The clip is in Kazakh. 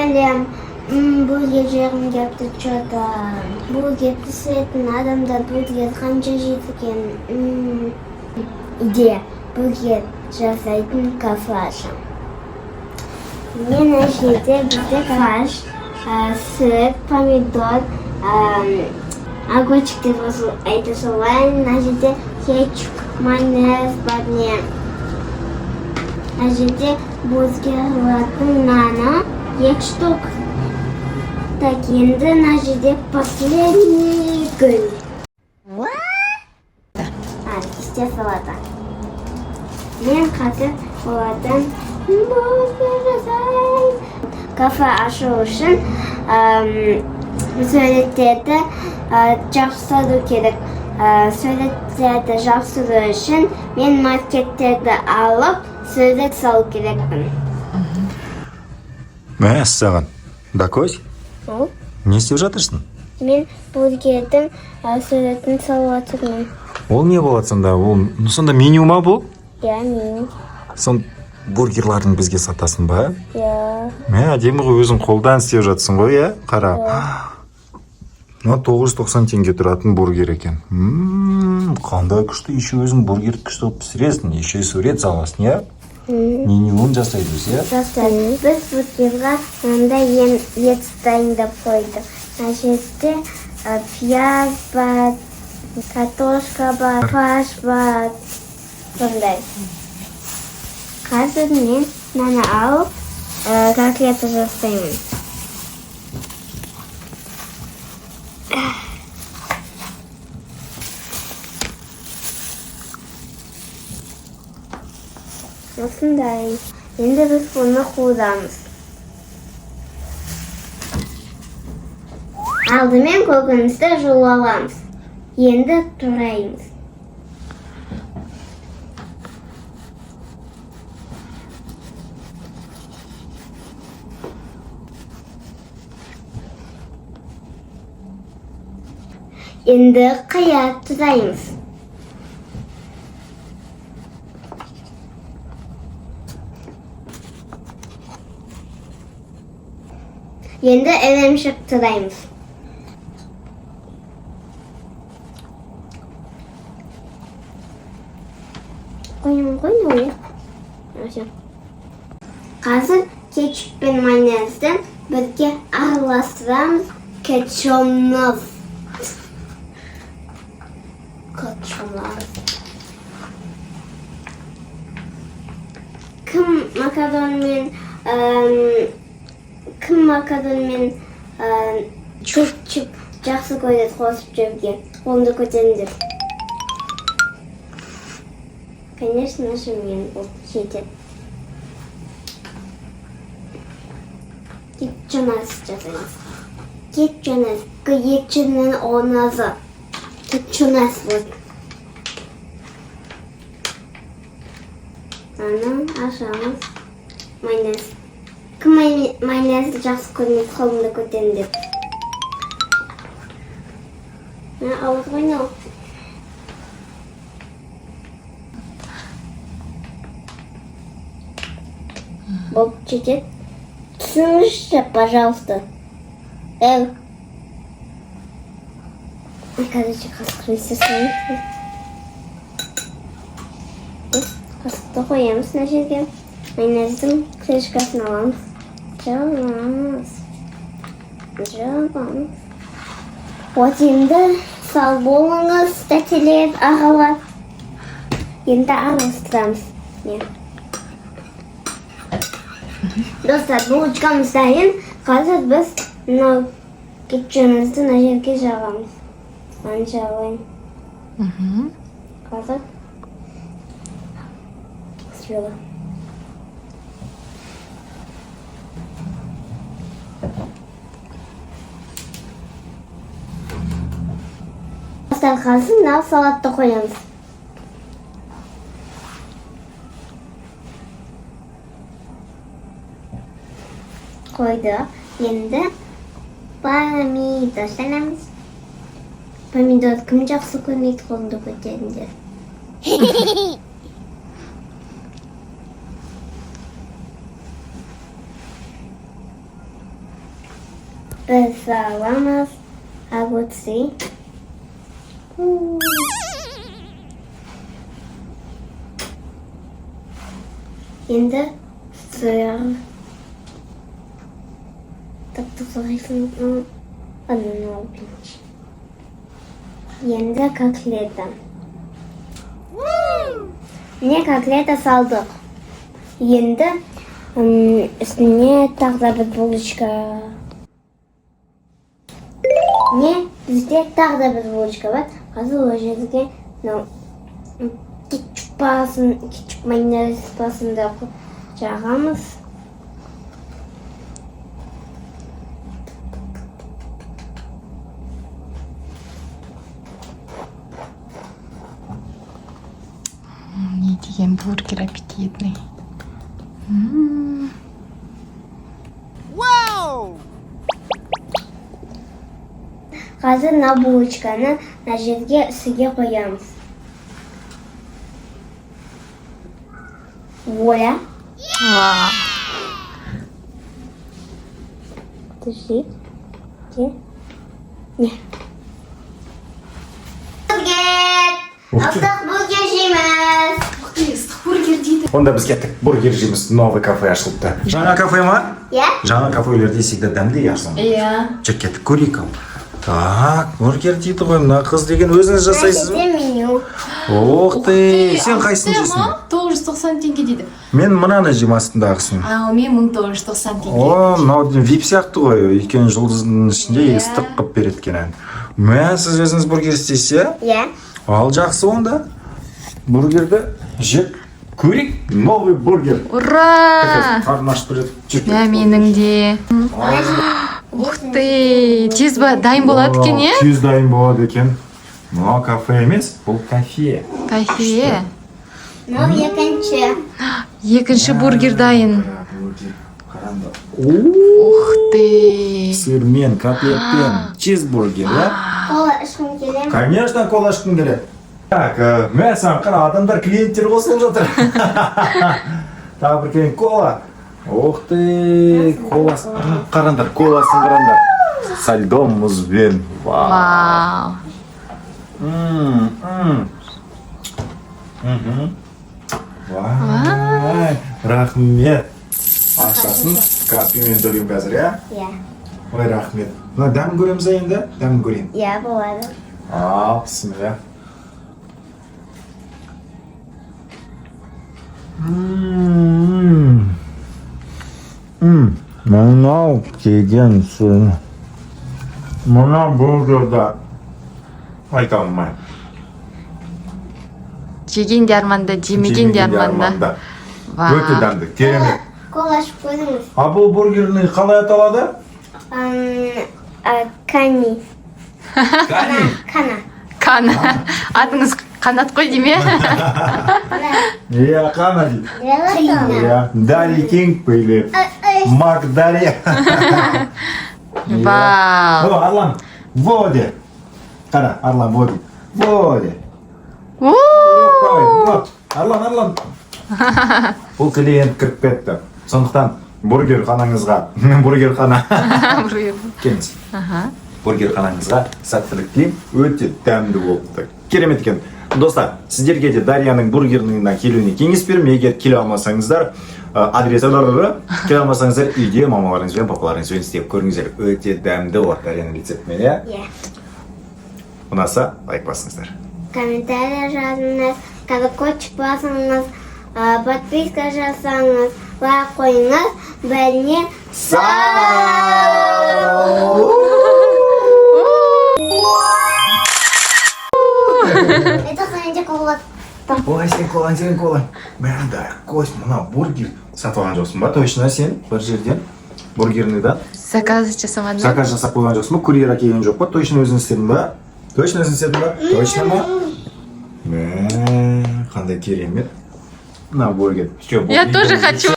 элем бургер жегим келип турчу. Бургерди сүйөтүн адамдар бургер канча жейт экен? Идея. Бургер жасайтын кафе ашам. Мен жерде бизде фарш, сыр, помидор, огурчик деп айта салайын. Мына жерде кетчуп, майонез бар не. Мына жерде бургерлардын наны 2 штук. Так, енді мына жерде последний гүл. Кесте салата. Мен қазір олардан бургер жасайын. Кафе ашу үшін сөйлеттерді жақсарту керек. Сөйлеттерді жақсарту үшін мен маркеттерді алып сөйлет салу керекпін. Мәссаған. Дакось? Не істеп жатырсың? Мен бургердің сөйлетін салып отырмын. Ол не болады сонда? Ол сонда меню ма бұл? Иә, меню. Сон бургерлардың бізге сатасың ба? Иә. Әдемі ғой, өзің қолдан істеп жатсың ғой, иә? Қара. 990 теңге тұратын бургер екен. Қандай күшті, еще өзің бургерді күшті қылып пісіресің, еще сурет саласың, иә? Менюін жасаймыз, иә? Жасаймыз. Біз бургерға мынандай ет дайындап қойдық. Мына жерде пияз бар, картошка бар, фарш бар. Сондай. Қазір мен мынаны алып, котлета жасаймын. Осындай. Енді біз бұны қуырамыз. Алдымен көкөністі жуып аламыз. Енді тураймыз. Енді қияр тураймыз. Енді ірімшік тураймыз. Қойым. Қазір кетчуп пен майонезді бірге араластырамыз. Кетчумыз. Кім макарон мен кетчуп жақсы көреді қосып жеуге? Қолымды көтеріңдер. Конечно же, мен бұл жетеді. Кетчунас жасаймыз. Кетчунас. Кетчунның орназы. Кетчунас бұл. Аны ашамыз. Майонез. Кім майонезді жақсы көрмейді, қолымды көтеріңдер. Ауыз қойнау. Болып жетеді. Түсіңізші, пожалуйста. Короче, қасқыр істесін. Қасықты қоямыз мына жерге. Майонездің крышкасын аламыз. Жабамыз. Вот енді сау болыңыз, тәтелер, ағалар. Енді араластырамыз. Достар, булочкамыз дайын. Қазір біз кетчумызды мына жерге жағамыз. Маны жағайын. Қазір сюда. Достар, қазір мына салатты қоямыз. Қойдық. Енді помидор саламыз. Помидор кім жақсы көрмейді, қолымды көтеріңдер. Biz alamız. Agutsi. Енді сыр. Тіпті сұрайсың. Анын алпин. Енді котлета. Міне котлета салдық. Енді үстіне тағы да бір булочка. Не, бізде тағы да бір булочка бар. Қазір ол жерге кетчуп майонез басында жағамыз. Не деген бургер аппетитный. Қазір на булочканы на жерге үстіге қоямыз. Воля. Вау. Подожди. Где? Не. Бургер! Астық бургер жейміз. Бургер дейді. Онда біз кеттік, бургер жейміз, новый кафе ашылыпты. Жаңа кафе ма? Иә? Жаңа кафелерде всегда дәмді яшын. Иә. Чек кеттік, көрейік ал. Так, бургер дейді ғой, мына қыз деген өзіңіз жасайсыз ба? Меню. Ох ты, сен қайсысын жейсің? 990 теңге дейді. Мен мынаны жеймін астындағысын. Мен 1990 теңге. О, мынау вип сияқты ғой, екен жұлдыздың ішінде ыстық қып береді екен. Мә, сіз өзіңіз бургер істейсіз, Иә? ал жақсы онда. Бургерді жеп көрейік, новый бургер. Ура! Қарын ашып береді. Мә, менің де. Ух ты, тез ба дайын болады екен, е? Тез дайын болады екен. Мынау кафе емес, бұл кафе. Кафе. Мынау екінші. Екінші бургер дайын. Қараңдар. Ух ты. Сырмен, котлетпен, чизбургер, иә? Кола ішкім келем. Конечно, кола ішкім келеді. Так, мә саған қара адамдар, клиенттер қосылып жатыр. Тағы бір келген кола. Ух ты, коласы. Қараңдар, коласын қараңдар. Со льдом, мұзбен. Вау. Вай, рахмет. Ақшасын Каспиймен төлеймін қазір, иә? Иә. Ой, рахмет. Мына дәмін көреміз енді, дәмін көрейін. Иә, болады. Бісміллә. Мынау деген сөз. Мына бургерді айта алмаймын. Жеген де арманда, жемеген де арманда. Өте дәмді, керемет. Кола ішіп қойдыңыз. А бұл бургерні қалай аталады? Кани. Кана. Қан. Атыңыз қанат қой деме? Иә, қана дейді. Қина. Иә, Дали Кинг пейле. Мак Дали. Вау. О, Арлан, воде. Қара, Арлан, воде. Воде. Вот, Арлан. Бұл клиент кіріп кетті. Сондықтан бургер қанаңызға, бургер қана. Келіңіз. Бургер қанаңызға сәттілік тілеймін. Өте дәмді болыпты. Керемет екен. Достар, сіздерге де Дарьяның бургерныңына келуіне кеңес беремін. Егер келе алмасаңыздар, адресы келе алмасаңыздар, үйде мамаларыңызбен, папаларыңызбен істеп көріңіздер. Өте дәмді ол Дарьяның рецептімен, иә? Иә. Ұнаса, лайк басыңыздар. Комментария жазыңыз, колокольчик басыңыз, подписка жасаңыз, лайк қойыңыз, бәріне сау! Это сенде кола. Ой, сен колаң. Мәрді, қойс, мына бургер сатып алған жоқсың ба? Точно сен бір жерден бургерныйдан Заказ жасамадың? заказ жасап қойған жоқсың ба? Курьер әкелген жоқ па? Точно өзің істедің ба? Точно ма? Мә, қандай керемет. На бургер. Я тоже хочу.